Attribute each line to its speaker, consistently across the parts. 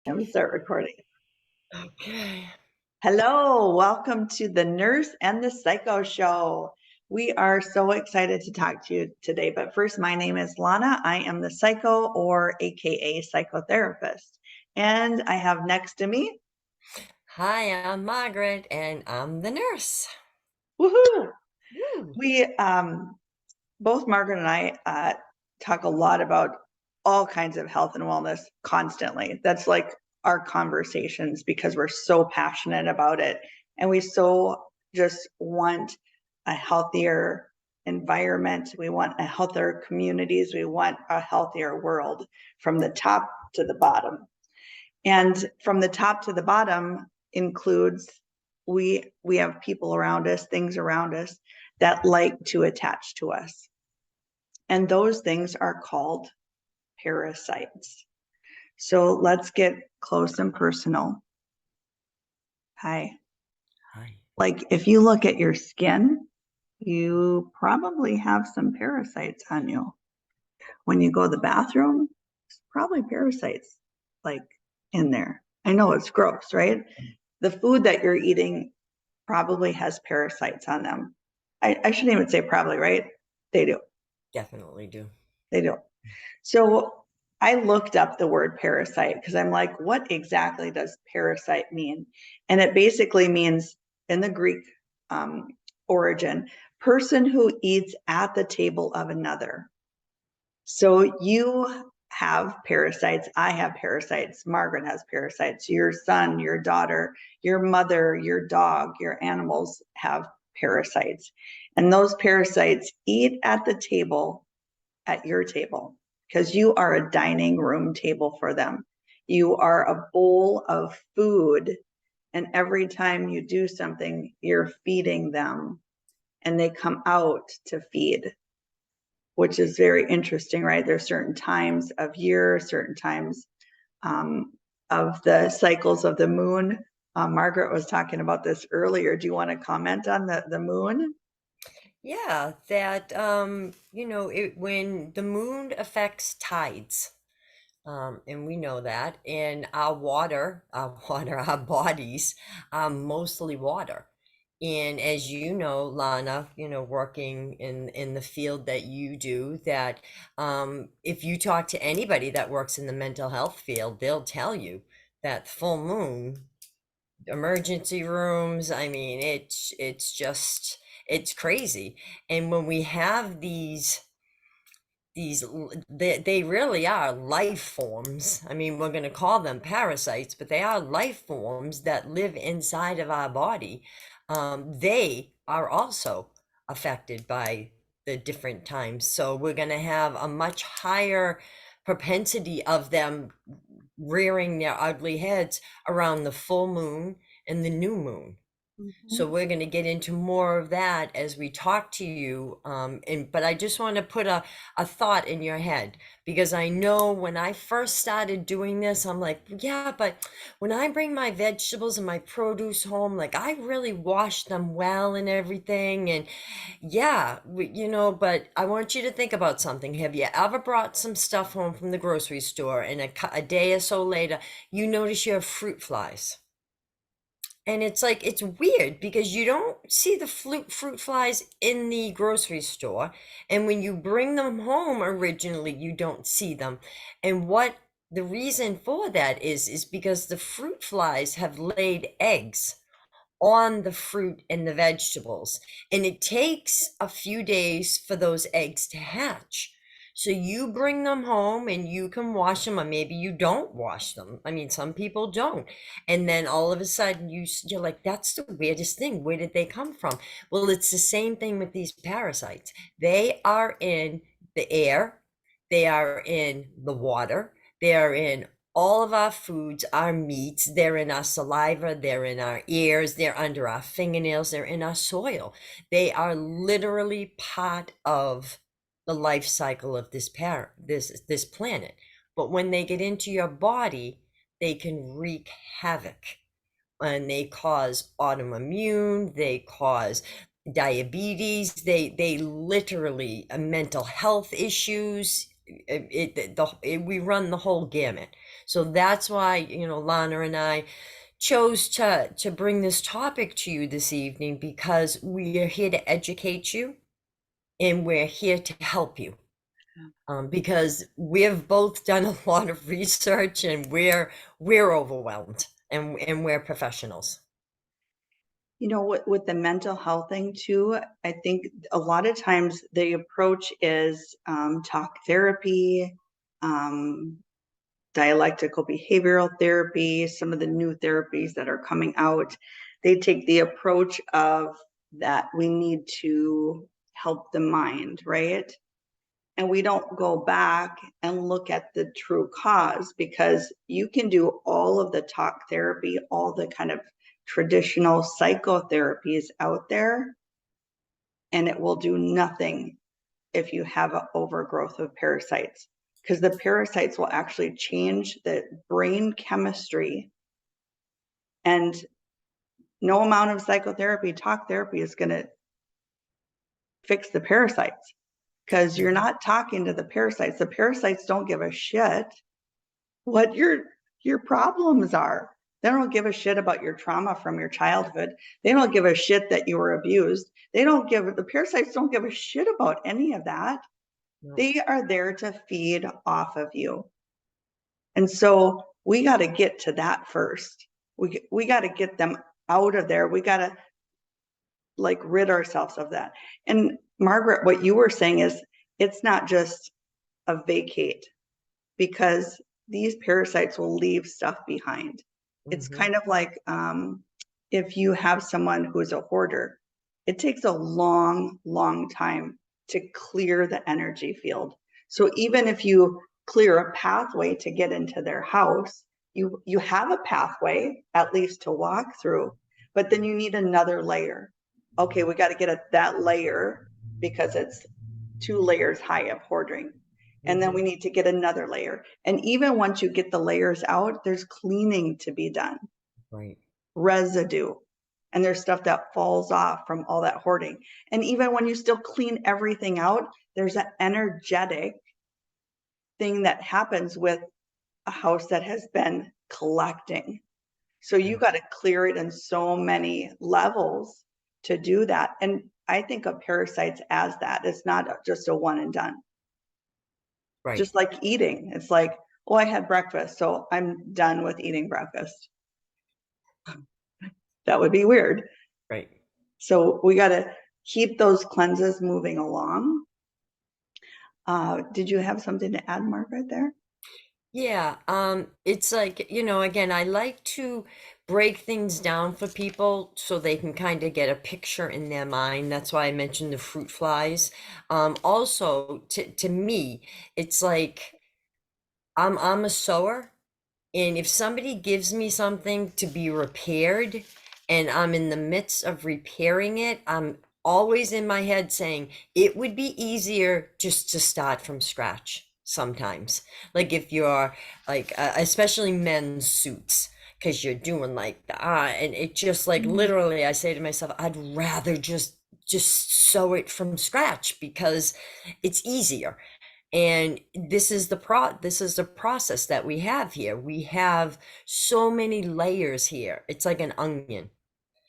Speaker 1: I'm going to start recording.
Speaker 2: Okay.
Speaker 1: Hello, welcome to the Nurse and the Psycho Show. We are so excited to talk to you today. But first, my name is Lana. I am the psycho or AKA psychotherapist. And I have next to me,
Speaker 2: Hi, I'm Margaret, and I'm the nurse.
Speaker 1: woohoo!
Speaker 2: Woo.
Speaker 1: We both Margaret and I talk a lot about all kinds of health and wellness constantly. That's like our conversations because we're so passionate about it. And we so just want a healthier environment. We want a healthier communities. We want a healthier world from the top to the bottom. And from the top to the bottom includes we have people around us, things around us that like to attach to us. And those things are called parasites. So let's get close and personal. Hi.
Speaker 2: Hi.
Speaker 1: Like if you look at your skin, you probably have some parasites on you. When you go to the bathroom, there's probably parasites like in there. I know it's gross, right? The food that you're eating probably has parasites on them. I shouldn't even say probably, right? They do.
Speaker 2: Definitely do.
Speaker 1: They do. So I looked up the word parasite because I'm like, what exactly does parasite mean? And it basically means, in the Greek um, origin, person who eats at the table of another. So you have parasites. I have parasites. Margaret has parasites. Your son, your daughter, your mother, your dog, your animals have parasites. And those parasites eat at the table at your table because you are a dining room table for them. You are a bowl of food. And every time you do something, you're feeding them and they come out to feed, which is very interesting, right? There's certain times of year, certain times um, of the cycles of the moon. Margaret was talking about this earlier. Do you want to comment on the moon?
Speaker 2: Yeah, that when the moon affects tides, and we know that, and our bodies are mostly water. And as you know, Lana, working in the field that you do, that if you talk to anybody that works in the mental health field, they'll tell you that full moon emergency rooms, I mean, it's just it's crazy. And when we have they really are life forms. I mean, we're going to call them parasites, but they are life forms that live inside of our body. They are also affected by the different times, so we're going to have a much higher propensity of them rearing their ugly heads around the full moon and the new moon. So
Speaker 1: Mhm.
Speaker 2: we're going to get into more of that as we talk to you. But I just want to put a thought in your head, because I know when I first started doing this, I'm like, yeah, but when I bring my vegetables and my produce home, like I really wash them well and everything. And yeah, but I want you to think about something. Have you ever brought some stuff home from the grocery store and a day or so later, you notice you have fruit flies? And it's like, it's weird because you don't see the fruit flies in the grocery store. And when you bring them home originally, you don't see them. And what the reason for that is because the fruit flies have laid eggs on the fruit and the vegetables. And it takes a few days for those eggs to hatch. So you bring them home and you can wash them, or maybe you don't wash them. I mean, some people don't. And then all of a sudden you're like, that's the weirdest thing. Where did they come from? Well, it's the same thing with these parasites. They are in the air, they are in the water, they are in all of our foods, our meats, they're in our saliva, they're in our ears, they're under our fingernails, they're in our soil. They are literally part of the life cycle of this planet. But when they get into your body, they can wreak havoc, and they cause autoimmune, they cause diabetes, they literally mental health issues. We run the whole gamut. So that's why, Lana and I chose to bring this topic to you this evening, because we are here to educate you and we're here to help you. Because we've both done a lot of research and we're overwhelmed, and we're professionals.
Speaker 1: With the mental health thing too, I think a lot of times the approach is talk therapy, um, dialectical behavioral therapy, some of the new therapies that are coming out. They take the approach of that we need to help the mind, right? And we don't go back and look at the true cause, because you can do all of the talk therapy, all the kind of traditional psychotherapies out there, and it will do nothing if you have an overgrowth of parasites, because the parasites will actually change the brain chemistry, and no amount of psychotherapy, talk therapy is going to fix the parasites, because you're not talking to the parasites. The parasites don't give a shit what your problems are. They don't give a shit about your trauma from your childhood. They don't give a shit that you were abused. The parasites don't give a shit about any of that.
Speaker 2: No.
Speaker 1: They are there to feed off of you. And so we got to get to that first. We got to get them out of there. We got to like rid ourselves of that. And Margaret, what you were saying is it's not just a vacate, because these parasites will leave stuff behind. It's
Speaker 2: Hmm.
Speaker 1: kind of like if you have someone who's a hoarder, it takes a long, long time to clear the energy field. So even if you clear a pathway to get into their house, you have a pathway at least to walk through, but then you need another layer. Okay, we got to get at that layer because it's 2 layers high of hoarding. And then
Speaker 2: Hmm.
Speaker 1: we need to get another layer. And even once you get the layers out, there's cleaning to be done,
Speaker 2: Right.
Speaker 1: residue. And there's stuff that falls off from all that hoarding. And even when you still clean everything out, there's an energetic thing that happens with a house that has been collecting. So you
Speaker 2: Yeah.
Speaker 1: got to clear it in so many levels to do that. And I think of parasites as that. It's not just a one and done.
Speaker 2: Right.
Speaker 1: Just like eating. It's like, oh, I had breakfast, so I'm done with eating breakfast. That would be weird.
Speaker 2: Right.
Speaker 1: So we got to keep those cleanses moving along. Did you have something to add, Margaret, there?
Speaker 2: Yeah, it's like, again, I like to break things down for people so they can kind of get a picture in their mind. That's why I mentioned the fruit flies. Also, to me, it's like I'm a sewer. And if somebody gives me something to be repaired and I'm in the midst of repairing it, I'm always in my head saying it would be easier just to start from scratch sometimes. Like if you're like, especially men's suits, because you're doing like the, and it just like
Speaker 1: Mm.
Speaker 2: literally, I say to myself, I'd rather just sew it from scratch because it's easier. And this is the process that we have here. We have so many layers here. It's like an onion.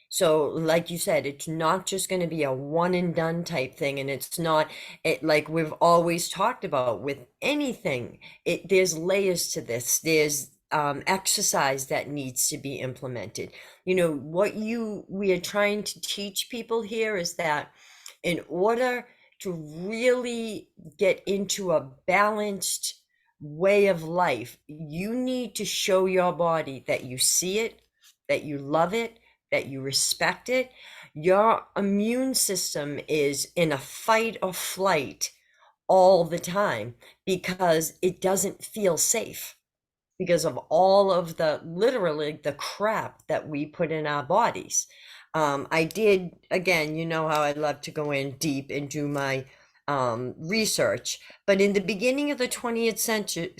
Speaker 2: So like you said, it's not just going to be a one and done type thing, and it's not it like we've always talked about with anything. There's layers to this. There's exercise that needs to be implemented. What you we are trying to teach people here is that in order to really get into a balanced way of life, you need to show your body that you see it, that you love it, that you respect it. Your immune system is in a fight or flight all the time because it doesn't feel safe because of all of the literally the crap that we put in our bodies. I did, again, you know how I love to go in deep and do my research, but in the beginning of the 20th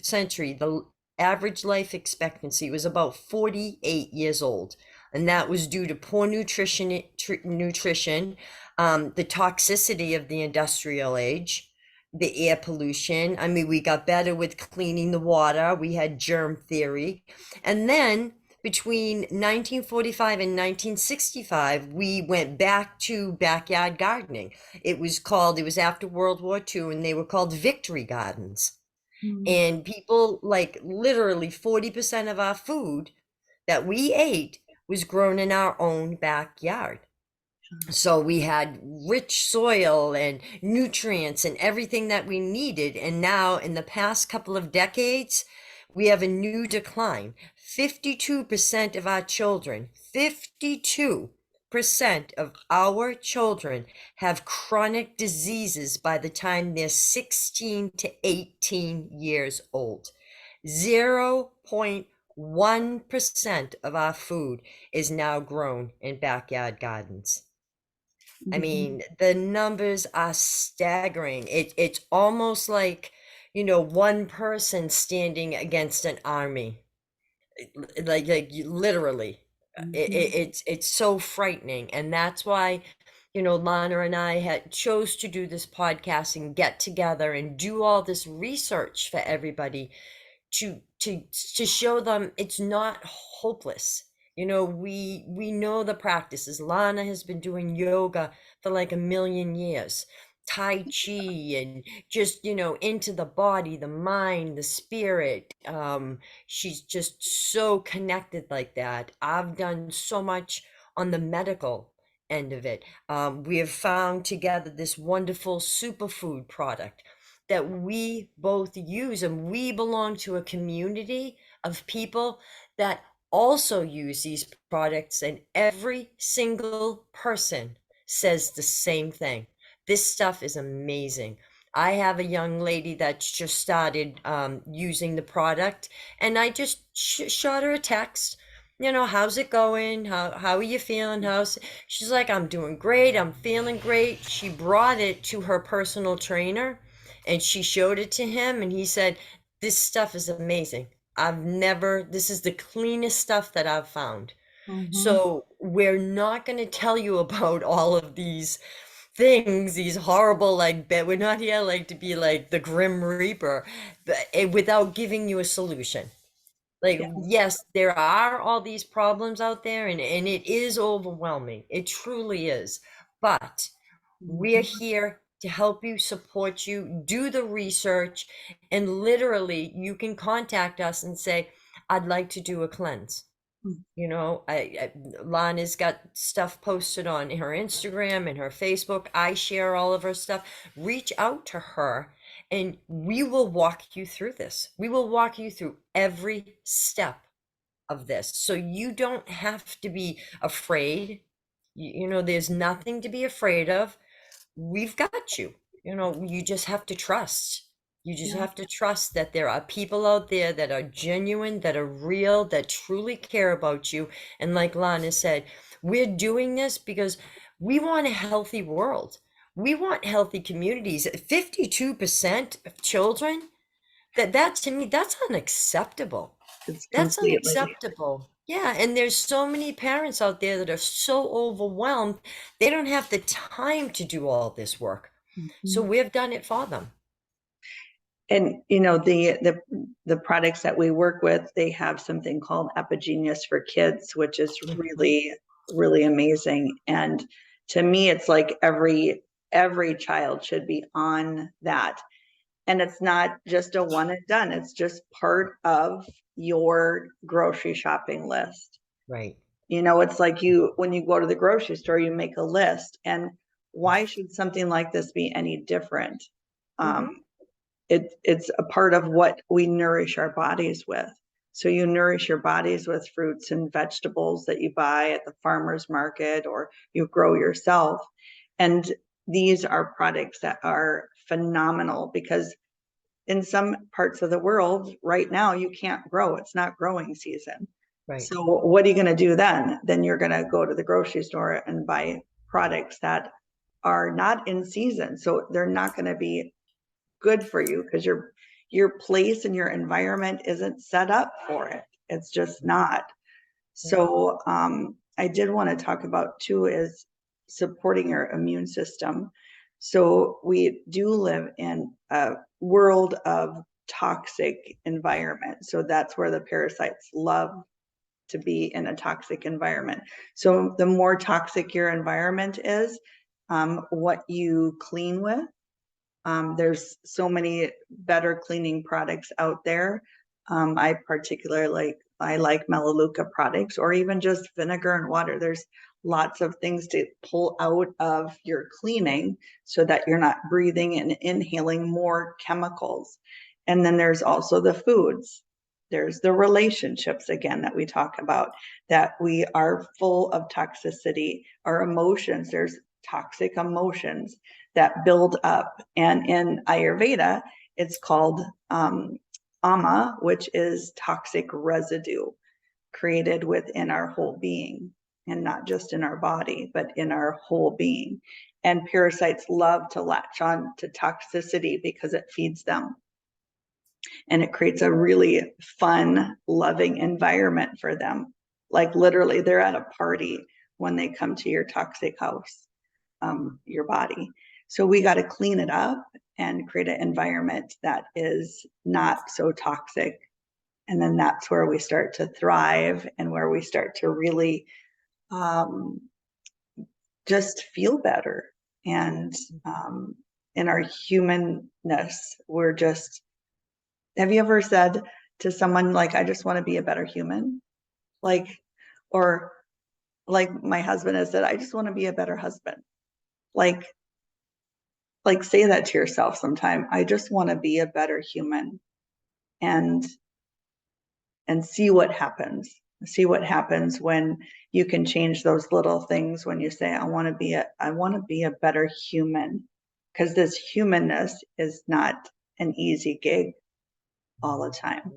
Speaker 2: century, the average life expectancy was about 48 years old. And that was due to poor nutrition, the toxicity of the industrial age, the air pollution. I mean, we got better with cleaning the water. We had germ theory. And then between 1945 and 1965, we went back to backyard gardening. It was after World War II, and they were called victory gardens.
Speaker 1: Mm.
Speaker 2: And people, like, literally 40% of our food that we ate was grown in our own backyard. So we had rich soil and nutrients and everything that we needed. And now, in the past couple of decades, we have a new decline. 52% of our children, 52% of our children have chronic diseases by the time they're 16 to 18 years old. 0.1% of our food is now grown in backyard gardens. I
Speaker 1: Mhm.
Speaker 2: mean, the numbers are staggering. It's almost like, one person standing against an army. Literally.
Speaker 1: Mhm.
Speaker 2: It's so frightening. And that's why, Lana and I had chose to do this podcast and get together and do all this research for everybody to show them it's not hopeless. We know the practices. Lana has been doing yoga for like a million years, tai chi, and just into the body, the mind, the spirit. She's just so connected like that. I've done so much on the medical end of it. We have found together this wonderful superfood product that we both use, and we belong to a community of people that also use these products, and every single person says the same thing. This stuff is amazing. I have a young lady that just started using the product, and I just shot her a text. How's it going? How are you feeling? She's like, I'm doing great. I'm feeling great. She brought it to her personal trainer, and she showed it to him, and he said, this stuff is amazing. This is the cleanest stuff that I've found.
Speaker 1: Mhm.
Speaker 2: So we're not going to tell you about all of these things, these horrible, like, but we're not here like to be like the grim reaper, without giving you a solution. Like,
Speaker 1: Yes.
Speaker 2: yes, there are all these problems out there, and it is overwhelming. It truly is. But we're
Speaker 1: Mhm.
Speaker 2: here to help you, support you, do the research, and literally you can contact us and say, I'd like to do a cleanse. Lana's got stuff posted on her Instagram and her Facebook. I share all of her stuff. Reach out to her, and we will walk you through this. We will walk you through every step of this. So you don't have to be afraid. There's nothing to be afraid of. We've got you. You just have to trust. You just
Speaker 1: Yeah.
Speaker 2: have to trust that there are people out there that are genuine, that are real, that truly care about you. And like Lana said, we're doing this because we want a healthy world. We want healthy communities. 52% of children, that to me, that's unacceptable.
Speaker 1: It's
Speaker 2: That's
Speaker 1: completely.
Speaker 2: unacceptable. Yeah, and there's so many parents out there that are so overwhelmed, they don't have the time to do all this work. So
Speaker 1: Mhm.
Speaker 2: we've done it for them.
Speaker 1: And the products that we work with, they have something called Epigenius for Kids, which is
Speaker 2: Mhm.
Speaker 1: really, really amazing. And to me, it's like every child should be on that. And it's not just a one and done, it's just part of your grocery shopping list.
Speaker 2: Right.
Speaker 1: It's like you, when you go to the grocery store, you make a list. And why should something like this be any different? Um,
Speaker 2: Hmm.
Speaker 1: it's a part of what we nourish our bodies with. So you nourish your bodies with fruits and vegetables that you buy at the farmer's market or you grow yourself. And these are products that are phenomenal because in some parts of the world right now you can't grow, it's not growing season.
Speaker 2: Right.
Speaker 1: So what are you going to do then? Then you're going to go to the grocery store and buy products that are not in season, so they're not going to be good for you because your place and your environment isn't set up for it. It's just not.
Speaker 2: Right.
Speaker 1: So I did want to talk about too is supporting your immune system. So we do live in a world of toxic environment. So that's where the parasites love to be, in a toxic environment. So the more toxic your environment is, what you clean with, there's so many better cleaning products out there. I particularly I like Melaleuca products, or even just vinegar and water. There's lots of things to pull out of your cleaning so that you're not breathing and inhaling more chemicals. And then there's also the foods. There's the relationships again that we talk about, that we are full of toxicity. Our emotions, there's toxic emotions that build up. And in Ayurveda, it's called ama, which is toxic residue created within our whole being, and not just in our body, but in our whole being. And parasites love to latch on to toxicity because it feeds them. And it creates a really fun, loving environment for them. Like literally, they're at a party when they come to your toxic house, your body. So we got to clean it up and create an environment that is not so toxic. And then that's where we start to thrive, and where we start to really um, just feel better. And in our humanness, we're just, have you ever said to someone, like, I just want to be a better human? Like, or like my husband has said, I just want to be a better husband. Like, say that to yourself sometime. I just want to be a better human, and see what happens. See what happens when you can change those little things, when you say, I want to be a better human, because this humanness is not an easy gig all the time.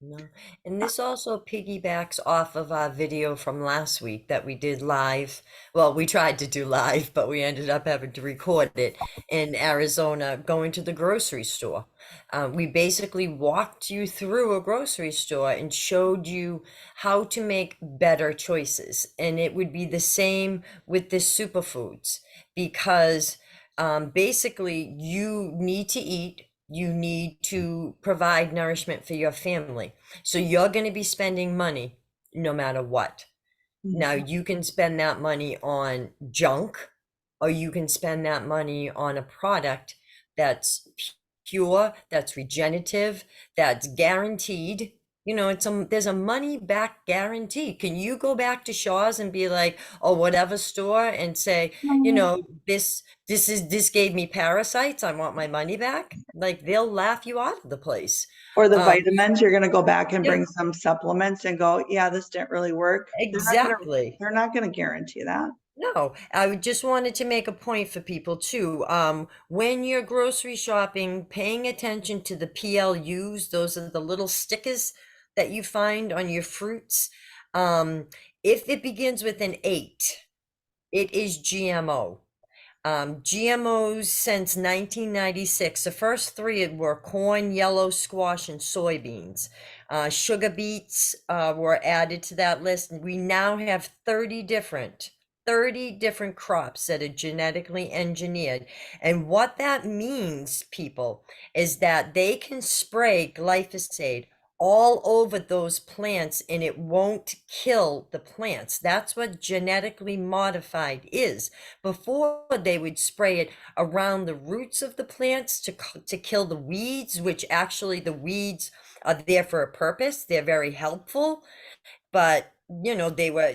Speaker 2: No. And this also piggybacks off of our video from last week that we did live. Well, we tried to do live, but we ended up having to record it in Arizona, going to the grocery store. We basically walked you through a grocery store and showed you how to make better choices. And it would be the same with the superfoods, because basically you need to eat, you need to provide nourishment for your family. So you're going to be spending money no matter what. Now
Speaker 1: Mhm.
Speaker 2: you can spend that money on junk, or you can spend that money on a product that's pure, that's regenerative, that's guaranteed. You know, there's a money back guarantee. Can you go back to Shaw's and be like, or whatever store, and say, you know, this gave me parasites, I want my money back? Like, they'll laugh you out of the place.
Speaker 1: Or the
Speaker 2: Um,
Speaker 1: vitamins, you're going to go back and
Speaker 2: yeah,
Speaker 1: bring some supplements and go, yeah, this didn't really work.
Speaker 2: exactly.
Speaker 1: They're not going to guarantee that.
Speaker 2: No, I just wanted to make a point for people too. When you're grocery shopping, paying attention to the PLUs, those are the little stickers that you find on your fruits. Um, if it begins with an 8, it is GMO. GMOs since 1996. The first three were corn, yellow squash, and soybeans. Sugar beets were added to that list. We now have 30 different crops that are genetically engineered. And what that means, people, is that they can spray glyphosate all over those plants and it won't kill the plants. That's what genetically modified is. Before, they would spray it around the roots of the plants to kill the weeds, which actually the weeds are there for a purpose. They're very helpful, but you know, they were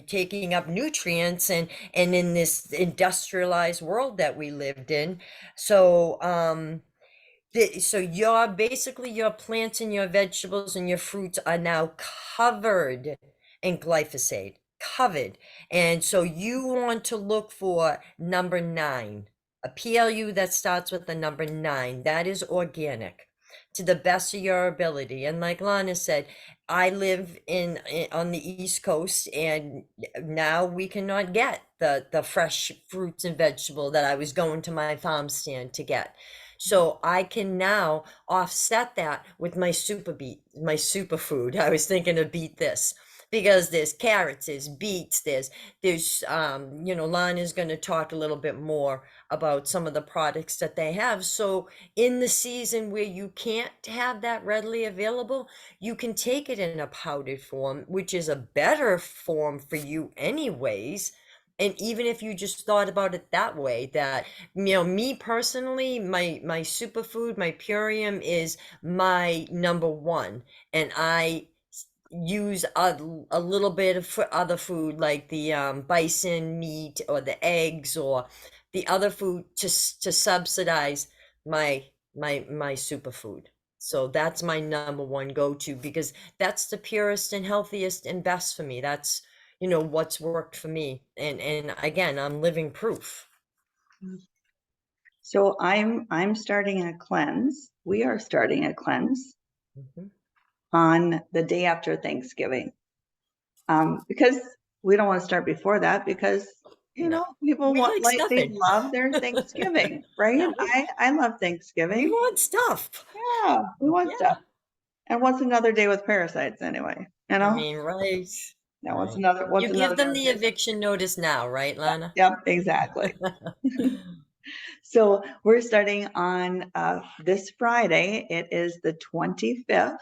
Speaker 2: taking up nutrients, and in this industrialized world that we lived in. So so your basically your plants and your vegetables and your fruits are now covered in glyphosate, covered. And so you want to look for number 9, a PLU that starts with the number 9. That is organic to the best of your ability. And like Lana said, I live on the East Coast, and now we cannot get the fresh fruits and vegetable that I was going to my farm stand to get. So I can now offset that with my superfood. I was thinking of beet this. because there's carrots, there's beets, there's Lana's going to talk a little bit more about some of the products that they have. So in the season where you can't have that readily available, you can take it in a powdered form, which is a better form for you anyways. And even if you just thought about it that way, that me personally, my superfood, my Purium is my number one, and I use a little bit of other food like the bison meat or the eggs or the other food to subsidize my superfood. So that's my number one go-to, because that's the purest and healthiest and best for me. That's what's worked for me, and again, I'm living proof.
Speaker 1: So I'm starting a cleanse. We are starting a cleanse
Speaker 2: Mhm.
Speaker 1: on the day after Thanksgiving. Because we don't want to start before that because
Speaker 2: No,
Speaker 1: people
Speaker 2: we
Speaker 1: want
Speaker 2: like
Speaker 1: like they
Speaker 2: stuffing.
Speaker 1: love their Thanksgiving, right?
Speaker 2: Yeah,
Speaker 1: I love
Speaker 2: we
Speaker 1: Thanksgiving.
Speaker 2: want stuff.
Speaker 1: Yeah, we want stuff.
Speaker 2: Yeah,
Speaker 1: And what's another day with parasites anyway?
Speaker 2: I mean, right,
Speaker 1: Now
Speaker 2: right.
Speaker 1: what's
Speaker 2: You give
Speaker 1: another day
Speaker 2: them
Speaker 1: with
Speaker 2: the
Speaker 1: parasites?
Speaker 2: eviction notice now, right, Lana?
Speaker 1: Yep, exactly. So we're starting on this Friday. It is the 25th,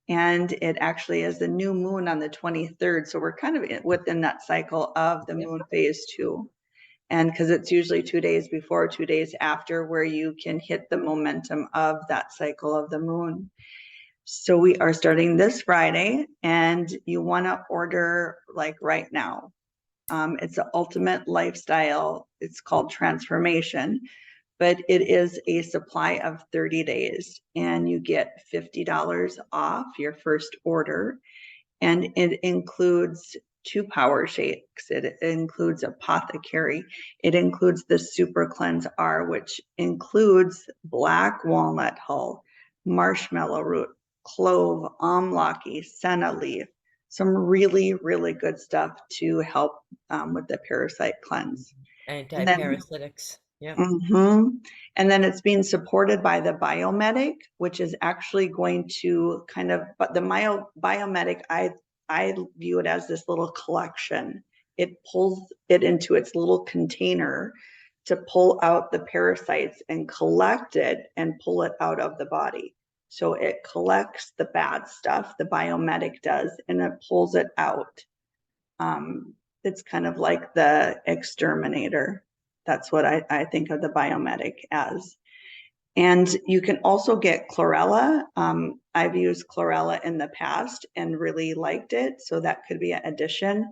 Speaker 1: and it actually is the new moon on the 23rd. So we're kind of within that cycle of the
Speaker 2: Yep.
Speaker 1: moon phase two. And because it's usually 2 days before, 2 days after, where you can hit the momentum of that cycle of the moon. So we are starting this Friday, and you want to order like right now. It's an ultimate lifestyle. It's called transformation, but it is a supply of 30 days, and you get $50 off your first order. And it includes two power shakes. It includes apothecary. It includes the Super Cleanse R, which includes black walnut hull, marshmallow root, clove, amlaki, senna leaf, some really, really good stuff to help with the parasite cleanse. And then
Speaker 2: Anti-parasitics. Yep.
Speaker 1: and then it's being supported by the biomedic, which is actually going to kind of, but the biomedic, I view it as this little collection. It pulls it into its little container to pull out the parasites and collect it and pull it out of the body. So it collects the bad stuff, the biomedic does, and it pulls it out. It's kind of like the exterminator. That's what I think of the biomedic as. And you can also get chlorella. I've used chlorella in the past and really liked it. So that could be an addition.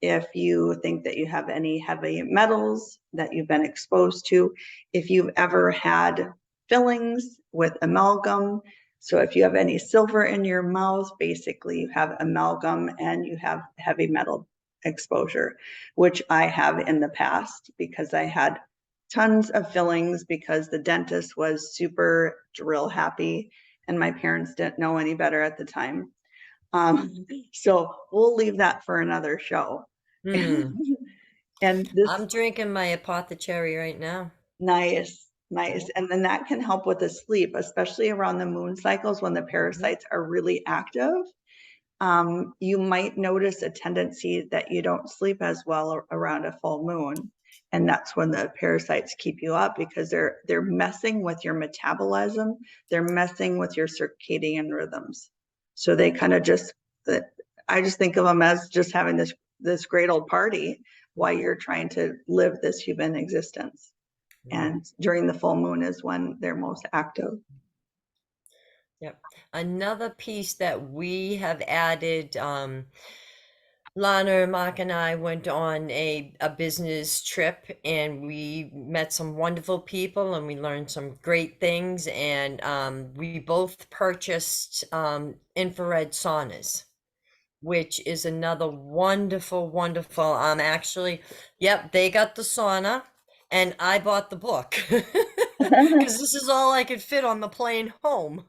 Speaker 1: If you think that you have any heavy metals that you've been exposed to, if you've ever had fillings with amalgam. So if you have any silver in your mouth, basically you have amalgam and you have heavy metal exposure, which I have in the past because I had tons of fillings because the dentist was super drill happy and my parents didn't know any better at the time. So we'll leave that for another show.
Speaker 2: Hmm.
Speaker 1: And this
Speaker 2: I'm drinking my apothecary right now.
Speaker 1: nice, nice.
Speaker 2: Yep.
Speaker 1: And then that can help with the sleep, especially around the moon cycles when the
Speaker 2: Mhm.
Speaker 1: parasites are really active. You might notice a tendency that you don't sleep as well around a full moon. And that's when the parasites keep you up because they're messing with your metabolism, they're messing with your circadian rhythms. So they kind of just I just think of them as just having this great old party while you're trying to live this human existence.
Speaker 2: Yeah.
Speaker 1: And during the full moon is when they're most active.
Speaker 2: Yep. Another piece that we have added, Lana, Mark, and I went on a business trip, and we met some wonderful people and we learned some great things. And we both purchased infrared saunas, which is another wonderful, wonderful. Actually, yep, they got the sauna, and I bought the book because this is all I could fit on the plane home.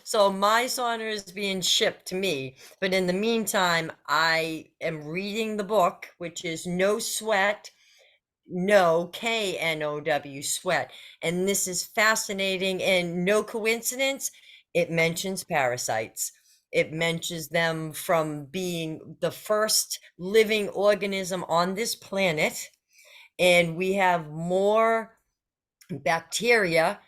Speaker 2: So my sauna is being shipped to me, but in the meantime, I am reading the book, which is No Sweat. No, KNOW, sweat. And this is fascinating, and no coincidence, it mentions parasites. It mentions them from being the first living organism on this planet, and we have more bacteria,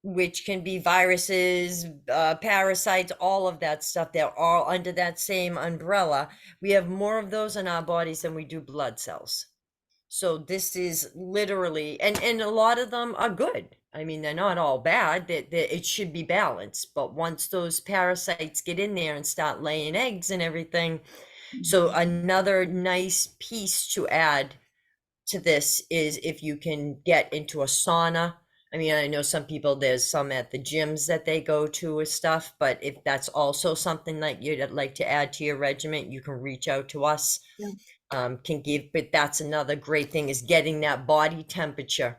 Speaker 2: which can be viruses, parasites, all of that stuff. They're all under that same umbrella. We have more of those in our bodies than we do blood cells. So this is literally, and a lot of them are good. I mean, they're not all bad. That it should be balanced. But once those parasites get in there and start laying eggs and everything, so another nice piece to add to this is if you can get into a sauna. I mean, I know some people, there's some at the gyms that they go to with stuff, but if that's also something that you'd like to add to your regimen, you can reach out to us.
Speaker 1: Yeah.
Speaker 2: Can give, but that's another great thing is getting that body temperature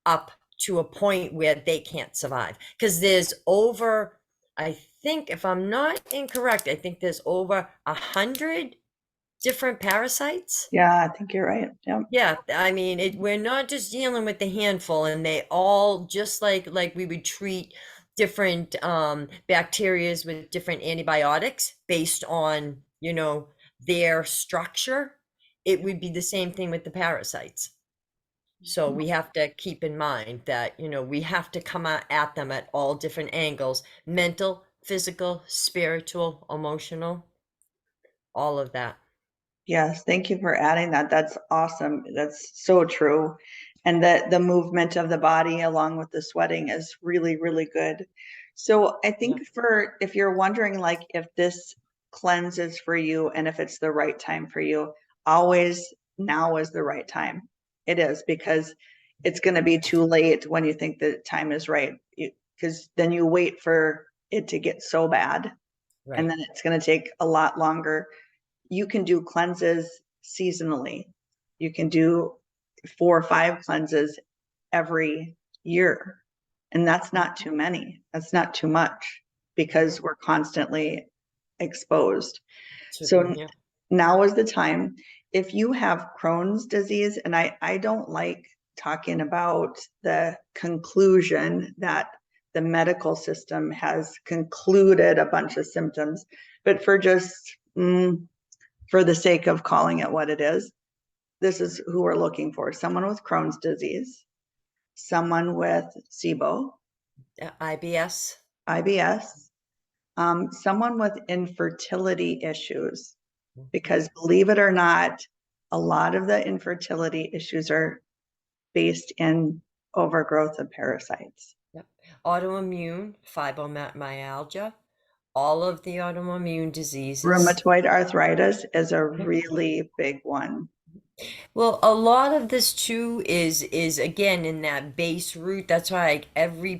Speaker 2: up to a point where they can't survive. Because there's over, I think, if I'm not incorrect, I think there's over 100 different parasites.
Speaker 1: Yeah, I think you're right. Yeah.
Speaker 2: Yeah, I mean, we're not just dealing with the handful, and they all just like we would treat different bacterias with different antibiotics based on, their structure. It would be the same thing with the parasites. So we have to keep in mind that, we have to come at them at all different angles, mental, physical, spiritual, emotional, all of that.
Speaker 1: Yes, thank you for adding that. That's awesome. That's so true. And that the movement of the body along with the sweating is really, really good. So I
Speaker 2: Yeah,
Speaker 1: think for if you're wondering like if this cleanses for you and if it's the right time for you, always now is the right time. It is because it's going to be too late when you think the time is right. Because then you wait for it to get so bad and
Speaker 2: right.
Speaker 1: then it's going to take a lot longer. You can do cleanses seasonally. You can do 4 or 5 cleanses every year. And that's not too many. That's not too much because we're constantly exposed. So
Speaker 2: Yeah.
Speaker 1: now is the time. If you have Crohn's disease, and I don't like talking about the conclusion that the medical system has concluded a bunch of symptoms, but for just for the sake of calling it what it is, this is who we're looking for. Someone with Crohn's disease, someone with SIBO,
Speaker 2: IBS.
Speaker 1: IBS, someone with infertility issues,
Speaker 2: Mhm.
Speaker 1: because believe it or not, a lot of the infertility issues are based in overgrowth of parasites.
Speaker 2: Yep. Autoimmune, fibromyalgia, all of the autoimmune diseases.
Speaker 1: Rheumatoid arthritis is a
Speaker 2: Yep.
Speaker 1: really big one.
Speaker 2: Well, a lot of this too is again in that base root. That's why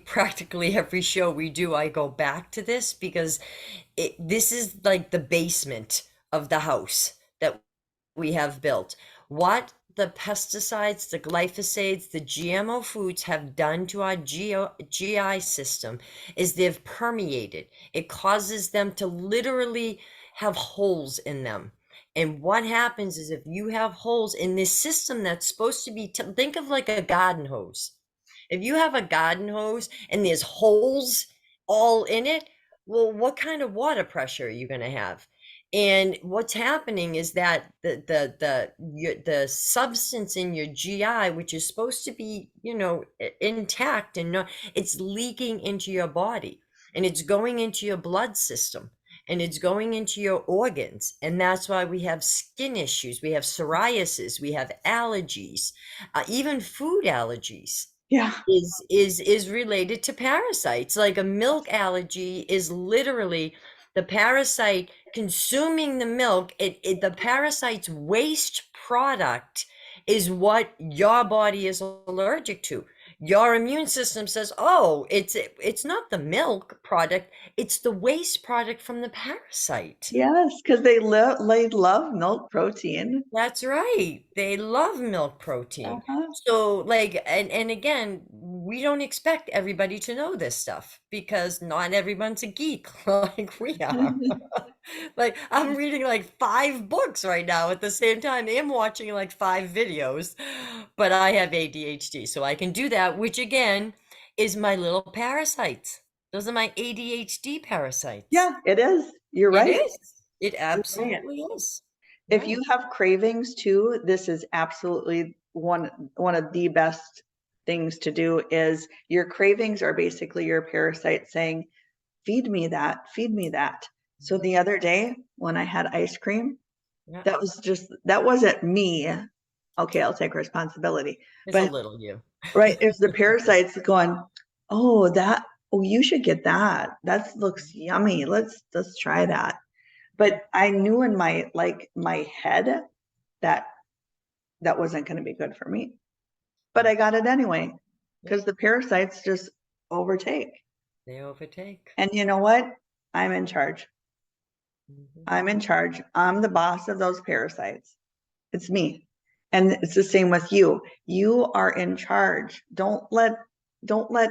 Speaker 2: practically every show we do, I go back to this because this is like the basement of the house that we have built. What the pesticides, the glyphosates, the GMO foods have done to our GI system is they've permeated. It causes them to literally have holes in them. And what happens is if you have holes in this system that's supposed to be, think of like a garden hose. If you have a garden hose and there's holes all in it, well, what kind of water pressure are you going to have? And what's happening is that the substance in your GI, which is supposed to be, intact and no, it's leaking into your body and it's going into your blood system and it's going into your organs. And that's why we have skin issues, we have psoriasis, we have allergies, even food allergies
Speaker 1: Yeah.
Speaker 2: is related to parasites. Like a milk allergy is literally the parasite consuming the milk. The parasite's waste product is what your body is allergic to. Your immune system says, "Oh, it's not the milk product; it's the waste product from the parasite."
Speaker 1: Yes, because they love milk protein.
Speaker 2: That's right. They love milk protein.
Speaker 1: Uh-huh.
Speaker 2: So like and again, we don't expect everybody to know this stuff because not everyone's a geek like we are. Like I'm reading like 5 books right now at the same time. I'm watching like 5 videos, but I have ADHD, so I can do that, which again is my little parasites. Those are my ADHD parasites.
Speaker 1: Yeah, it is. You're
Speaker 2: It
Speaker 1: right.
Speaker 2: is. It
Speaker 1: You're right.
Speaker 2: absolutely is.
Speaker 1: If you
Speaker 2: Right.
Speaker 1: have cravings too, this is absolutely one of the best things to do is your cravings are basically your parasite saying, feed me that, feed me that. So
Speaker 2: Mhm.
Speaker 1: the other day when I had ice cream,
Speaker 2: Yeah.
Speaker 1: that wasn't me. Okay, I'll take responsibility.
Speaker 2: It's a
Speaker 1: But
Speaker 2: little you.
Speaker 1: right, if the parasite's going, oh, you should get that. That looks yummy. Let's try that.
Speaker 2: Yeah.
Speaker 1: But I knew in my head that that wasn't going to be good for me. But I got it anyway
Speaker 2: Yeah.
Speaker 1: because the parasites just overtake.
Speaker 2: They overtake.
Speaker 1: And you know what? I'm in charge.
Speaker 2: Mhm.
Speaker 1: I'm in charge. I'm the boss of those parasites. It's me. And it's the same with you. You are in charge. Don't let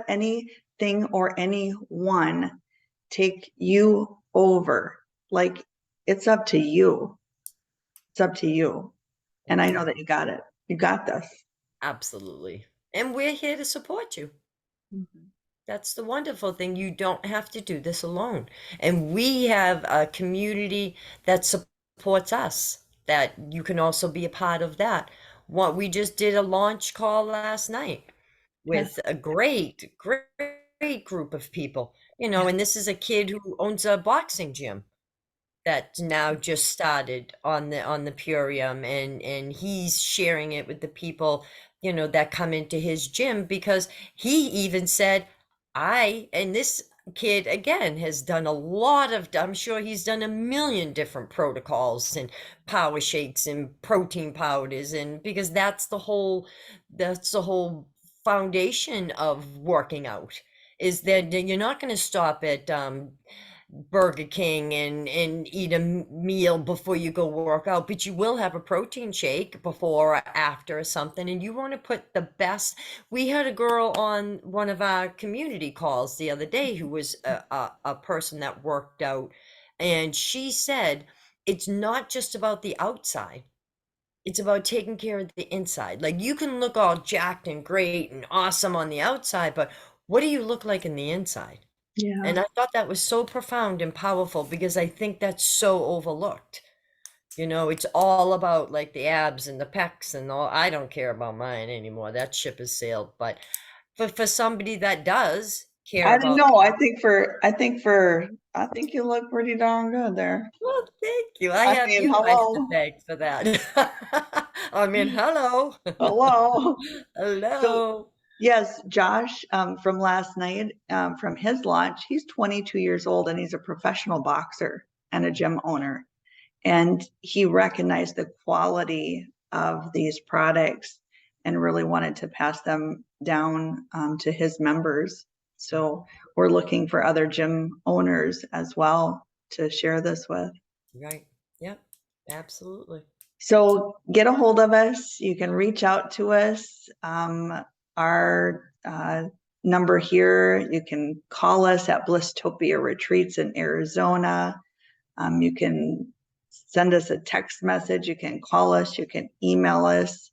Speaker 1: anything or anyone take you over. Like it's up to you. It's up to you. And I know that
Speaker 2: Exactly.
Speaker 1: you got it. You got this.
Speaker 2: Absolutely. And we're here to support you.
Speaker 1: Mhm.
Speaker 2: That's the wonderful thing. You don't have to do this alone. And we have a community that supports us, that you can also be a part of that. What we just did a launch call last night
Speaker 1: Yeah.
Speaker 2: with a great group of people.
Speaker 1: Yeah.
Speaker 2: And this is a kid who owns a boxing gym that now just started on the Purium, and he's sharing it with the people that come into his gym, because he even said, I and this kid again has done a lot of, I'm sure he's done a million different protocols and power shakes and protein powders, and because that's the whole foundation of working out, is that you're not going to stop at Burger King and eat a meal before you go work out, but you will have a protein shake before or after or something, and you want to put the best. We had a girl on one of our community calls the other day who was a person that worked out, and she said it's not just about the outside. It's about taking care of the inside. Like, you can look all jacked and great and awesome on the outside, but what do you look like in the inside?
Speaker 1: Yeah.
Speaker 2: And I thought that was so profound and powerful, because I think that's so overlooked. It's all about like the abs and the pecs and all. I don't care about mine anymore. That ship has sailed. But for somebody that does care
Speaker 1: I don't
Speaker 2: about
Speaker 1: know.
Speaker 2: that,
Speaker 1: I think you look pretty darn good there.
Speaker 2: well, thank you. I
Speaker 1: I
Speaker 2: have
Speaker 1: mean,
Speaker 2: you guys to
Speaker 1: hello.
Speaker 2: thank for that. I mean, hello.
Speaker 1: Hello. So
Speaker 2: Hello.
Speaker 1: yes, Josh, from last night, from his launch, he's 22 years old and he's a professional boxer and a gym owner. And he recognized the quality of these products and really wanted to pass them down to his members. So we're looking for other gym owners as well to share this with.
Speaker 2: Right. Yep. Absolutely.
Speaker 1: So get a hold of us. You can reach out to us. Our number here, you can call us at Blistopia Retreats in Arizona. You can send us a text message. You can call us. You can email us.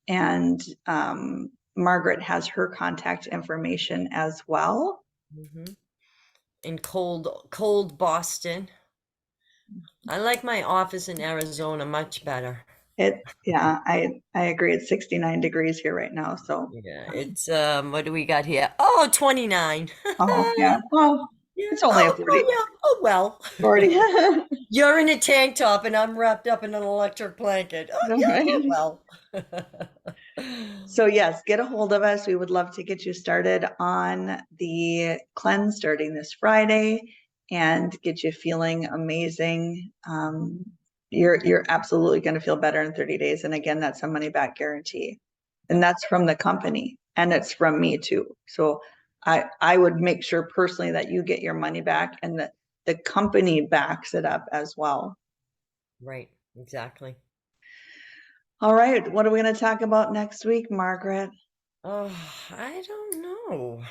Speaker 1: And Margaret has her contact information as well.
Speaker 2: hmm In cold Boston. I like my office in Arizona much better.
Speaker 1: Yeah, I agree. It's 69 degrees here right now. So,
Speaker 2: Yeah, it's what do we got here? Oh, 29.
Speaker 1: oh, yeah. Well,
Speaker 2: Yeah.
Speaker 1: it's only a
Speaker 2: Oh,
Speaker 1: 40,
Speaker 2: oh yeah. Oh well.
Speaker 1: 40.
Speaker 2: You're in a tank top and I'm wrapped up in an electric blanket. Oh
Speaker 1: All
Speaker 2: yeah,
Speaker 1: right.
Speaker 2: oh well.
Speaker 1: So yes, get a hold of us. We would love to get you started on the cleanse starting this Friday and get you feeling amazing. You're absolutely going to feel better in 30 days. And again, that's a money back guarantee. And
Speaker 2: Yep,
Speaker 1: that's from the company and it's from me too. So I would make sure personally that you get your money back and that the company backs it up as well.
Speaker 2: right, exactly.
Speaker 1: All right, what are we going to talk about next week, Margaret?
Speaker 2: Oh, I don't know.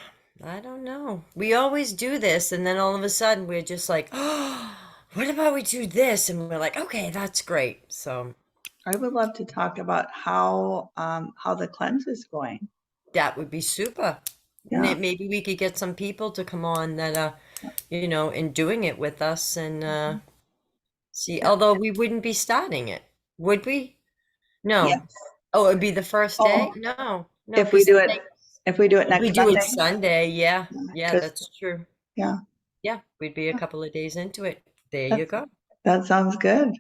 Speaker 2: I don't know. We always do this, and then all of a sudden we're just like, oh, what about we do this? And we're like, okay, that's great. So
Speaker 1: I would love to talk about how the cleanse is going.
Speaker 2: that would be super.
Speaker 1: Yeah.
Speaker 2: Maybe we could get some people to come on that and doing it with us and see.
Speaker 1: Yeah.
Speaker 2: Although we wouldn't be starting it, would we? No.
Speaker 1: Yes.
Speaker 2: Oh, it'd be the first day?
Speaker 1: Oh,
Speaker 2: No, no,
Speaker 1: if we
Speaker 2: because
Speaker 1: do it, if we do it
Speaker 2: if we
Speaker 1: next
Speaker 2: do it
Speaker 1: Sunday,
Speaker 2: Sunday, yeah, yeah,
Speaker 1: because,
Speaker 2: that's true.
Speaker 1: yeah,
Speaker 2: Yeah, we'd be a couple of days into it. There you
Speaker 1: that's,
Speaker 2: go.
Speaker 1: that sounds good.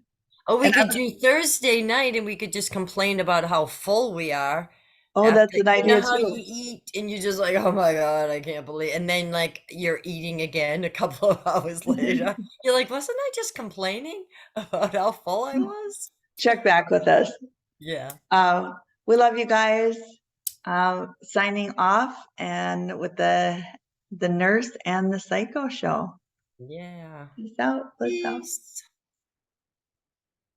Speaker 2: Oh, we
Speaker 1: And
Speaker 2: could
Speaker 1: that's,
Speaker 2: do Thursday night and we could just complain about how full we are
Speaker 1: oh,
Speaker 2: after,
Speaker 1: that's an
Speaker 2: you know
Speaker 1: idea
Speaker 2: how you
Speaker 1: too.
Speaker 2: eat and you're just like, oh my God, I can't believe. And then like you're eating again a couple of hours later. You're like, wasn't I just complaining about how full I was?
Speaker 1: Check back with us.
Speaker 2: Yeah.
Speaker 1: We love you guys. Signing off and with the nurse and the psycho show.
Speaker 2: Yeah.
Speaker 1: Peace out. Peace out.
Speaker 2: Peace.